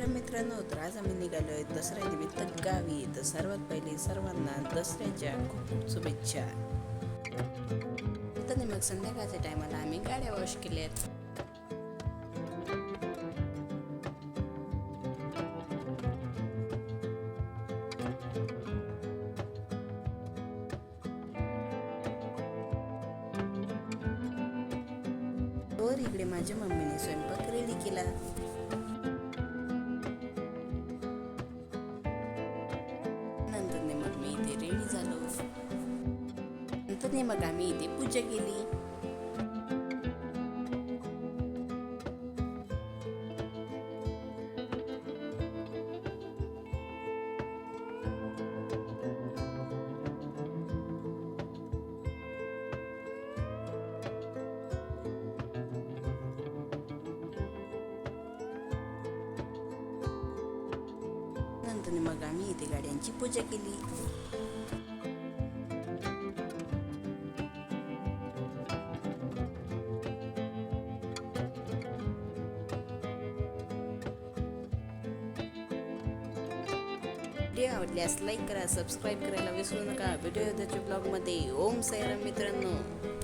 साईराम मित्रांनो, तर आज आम्ही निघालोय दसऱ्यानिमित्त गावी. तर सर्वात पहिले सर्वांना दसऱ्याच्या खूप खूप शुभेच्छा. तर मग संध्याकाळच्या टायमाला आम्ही गाड्या वॉश केल्यात. वर इकडे माझ्या मम्मीने स्वयंपाक रेडी केला. नंतर मग मी इथे रेडी झालो. नंतर मग आम्ही इथे पूजा केली. नंतर मग आम्ही इथे गाड्यांची पूजा केली. व्हिडिओ आवडल्यास लाईक करा, सबस्क्राईब करायला विसरू नका. व्हिडिओ ब्लॉगमध्ये ओम साईराम मित्रांनो.